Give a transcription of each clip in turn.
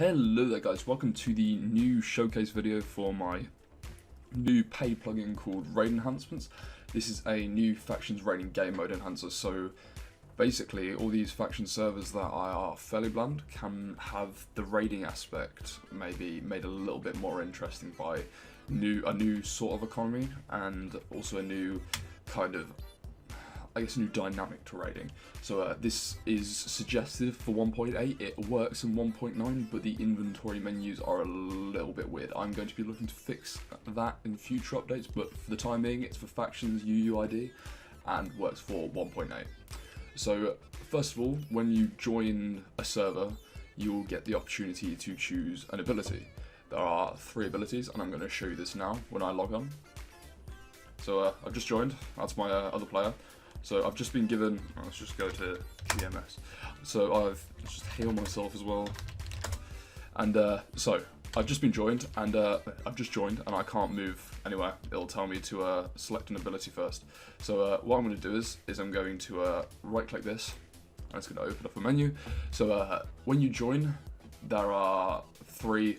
Hello there guys, welcome to the new showcase video for my new paid plugin called RaidEnhancements. This is a new factions raiding game mode enhancer, so basically all these faction servers that are fairly bland can have the raiding aspect maybe made a little bit more interesting by a new sort of economy and also a new kind of new dynamic to raiding. So this is suggested for 1.8, it works in 1.9, but the inventory menus are a little bit weird. I'm going to be looking to fix that in future updates, but for the time being it's for factions UUID and works for 1.8. So first of all, when you join a server, you'll get the opportunity to choose an ability. There are 3 abilities and I'm going to show you this now when I log on. So I've just joined, that's my other player. So I've just been given, let's just go to GMS. So I've just healed myself as well. And so I've just been joined and and I can't move anywhere. It'll tell me to select an ability first. So what I'm going to do is I'm going to right click this and it's going to open up a menu. So when you join, there are 3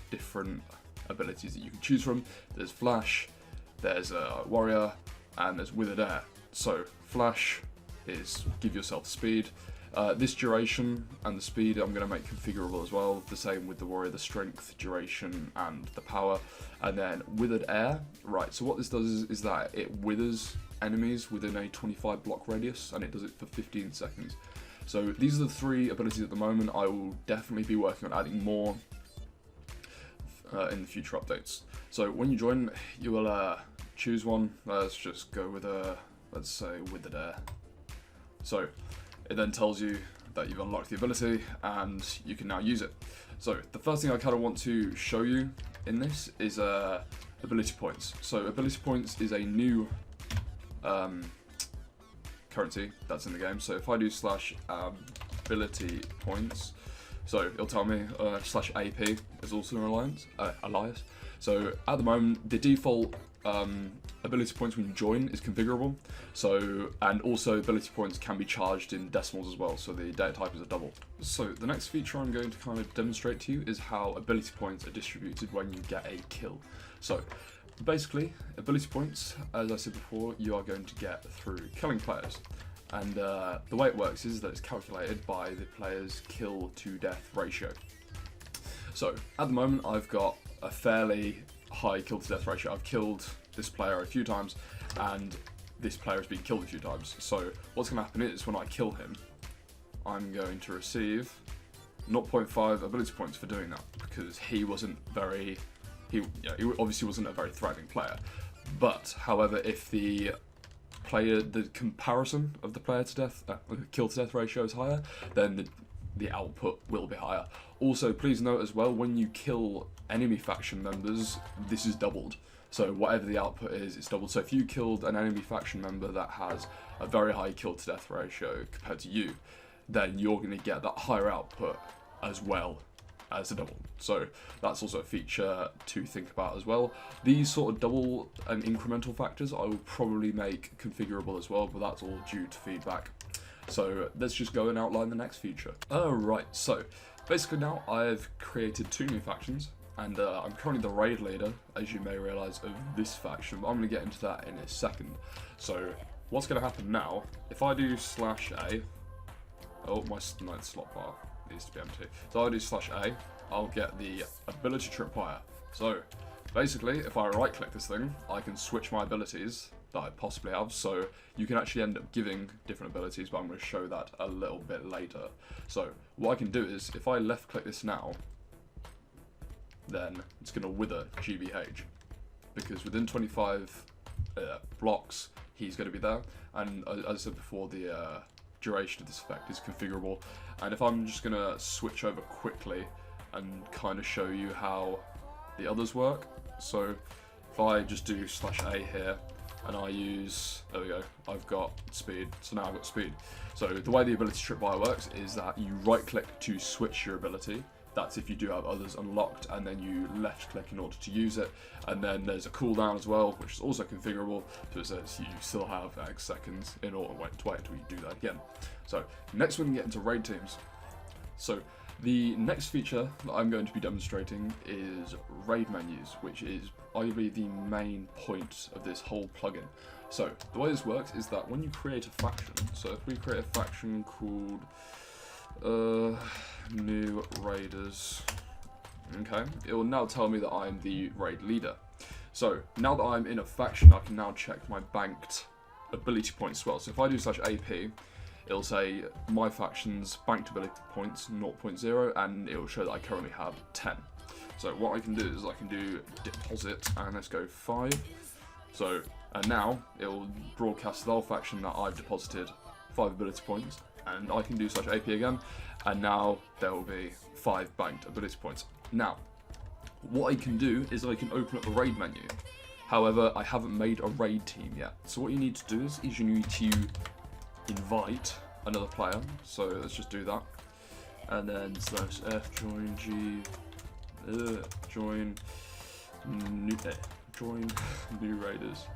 different abilities that you can choose from. There's Flash, there's Warrior, and there's Withered Air. So Flash is give yourself speed. This duration and the speed I'm going to make configurable as well. The same with the Warrior, the strength, duration, and the power. And then Withered Air. Right, so what this does is that it withers enemies within a 25 block radius, and it does it for 15 seconds. So these are the 3 abilities at the moment. I will definitely be working on adding more in the future updates. So when you join, you will choose one. Let's just go with let's say Withered Air. So it then tells you that you've unlocked the ability and you can now use it. So the first thing I kind of want to show you in this is ability points. So ability points is a new currency that's in the game. So if I do / ability points, so it'll tell me / AP is also an alias. So at the moment the default ability points when you join is configurable, so, and also ability points can be charged in decimals as well, so the data type is a double. So the next feature I'm going to kind of demonstrate to you is how ability points are distributed when you get a kill. So basically, ability points, as I said before, you are going to get through killing players, and the way it works is that it's calculated by the player's kill to death ratio. So at the moment I've got a fairly high kill to death ratio. I've killed this player a few times and this player has been killed a few times. So what's going to happen is when I kill him, I'm going to receive 0.5 ability points for doing that, because he obviously wasn't a very threatening player. But however, if the comparison of the player to death, kill to death ratio is higher, then the output will be higher. Also, please note as well, when you kill enemy faction members, this is doubled. So whatever the output is, it's doubled. So if you killed an enemy faction member that has a very high kill to death ratio compared to you, then you're going to get that higher output as well as a double. So that's also a feature to think about as well. These sort of double and incremental factors I will probably make configurable as well, but that's all due to feedback. So let's just go and outline the next feature. Alright, so basically now I've created 2 new factions, and I'm currently the raid leader, as you may realise, of this faction, but I'm going to get into that in a second. So what's going to happen now, if I do /A, oh, my slot bar needs to be empty. So I do /A, I'll get the ability tripwire. So basically, if I right click this thing, I can switch my abilities that I possibly have, so you can actually end up giving different abilities, but I'm going to show that a little bit later. So what I can do is, if I left click this now, then it's going to wither GBH, because within 25 blocks he's going to be there, and as I said before, the duration of this effect is configurable. And if I'm just going to switch over quickly and kind of show you how the others work, so if I just do /A here, and I use, there we go, I've got speed, so now I've got speed. So the way the ability tripwire works is that you right click to switch your ability, that's if you do have others unlocked, and then you left click in order to use it, and then there's a cooldown as well, which is also configurable, so it says you still have X seconds in order to wait until you do that again. So next we can get into raid teams. So The next feature that I'm going to be demonstrating is raid menus, which is arguably the main point of this whole plugin. So the way this works is that when you create a faction, so if we create a faction called New Raiders, okay, it will now tell me that I'm the raid leader. So now that I'm in a faction, I can now check my banked ability points as well. So if I do /AP, it'll say my faction's banked ability points 0.0, and it will show that I currently have 10. So what I can do is I can do deposit, and let's go 5. So, and now it will broadcast to the whole faction that I've deposited 5 ability points, and I can do /AP again, and now there will be 5 banked ability points. Now, what I can do is I can open up the raid menu. However, I haven't made a raid team yet. So what you need to do is you need to invite another player. So let's just do that. And then /F join G join new raiders.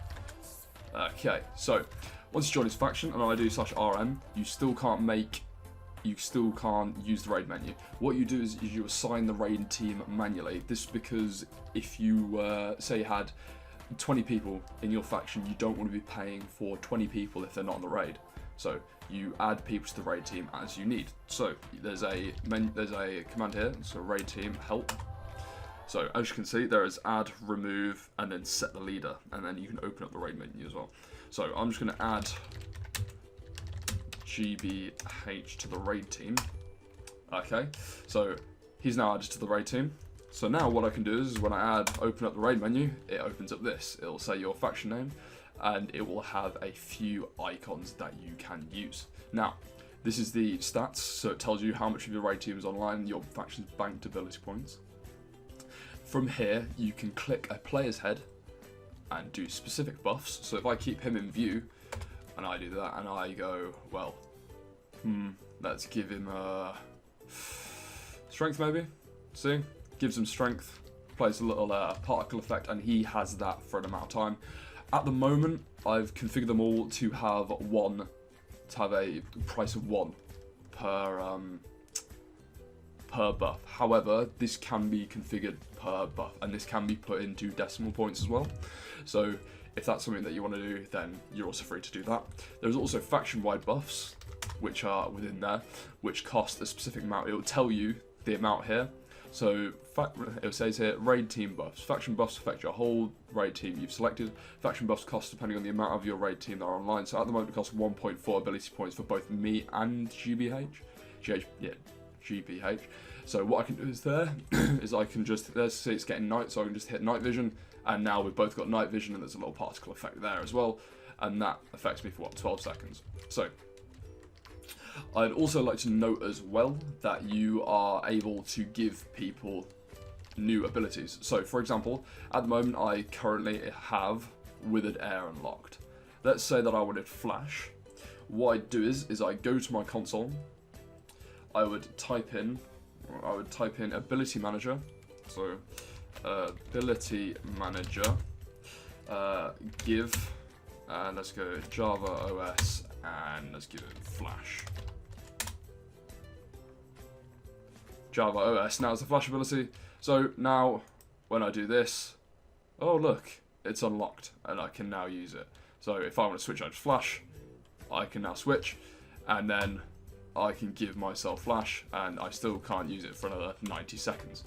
Okay, so once you join this faction and I do /RM, you still can't use the raid menu. What you do is you assign the raid team manually. This is because if you say you had 20 people in your faction, you don't want to be paying for 20 people if they're not on the raid. So you add people to the raid team as you need. So there's a command here, so raid team help. So as you can see, there is add, remove, and then set the leader, and then you can open up the raid menu as well. So I'm just going to add GBH to the raid team. Okay, so he's now added to the raid team. So now what I can do is when I open up the raid menu, it opens up this. It'll say your faction name, and it will have a few icons that you can use. Now, this is the stats, so it tells you how much of your raid team is online, your faction's banked ability points. From here, you can click a player's head and do specific buffs. So if I keep him in view, and I do that, and I go, well, let's give him strength maybe. See, gives him strength, plays a little particle effect, and he has that for an amount of time. At the moment, I've configured them all to have a price of 1 per buff. However, this can be configured per buff, and this can be put into decimal points as well. So if that's something that you want to do, then you're also free to do that. There's also faction-wide buffs, which are within there, which cost a specific amount. It will tell you the amount here. So it says here, raid team buffs. Faction buffs affect your whole raid team you've selected. Faction buffs cost depending on the amount of your raid team that are online. So at the moment it costs 1.4 ability points for both me and GBH. GBH. So what I can do is is I can just, let's see it's getting night, so I can just hit night vision, and now we've both got night vision, and there's a little particle effect there as well, and that affects me for what, 12 seconds. So I'd also like to note as well that you are able to give people new abilities. So for example, at the moment I currently have Withered Air unlocked. Let's say that I wanted Flash. What I'd do is I go to my console, I would type in Ability Manager, so Ability Manager, give, and let's go Java OS, and let's give it Flash. Java OS, now it's a Flash ability. So now when I do this, oh look, it's unlocked and I can now use it. So if I want to switch out to Flash, I can now switch, and then I can give myself Flash, and I still can't use it for another 90 seconds.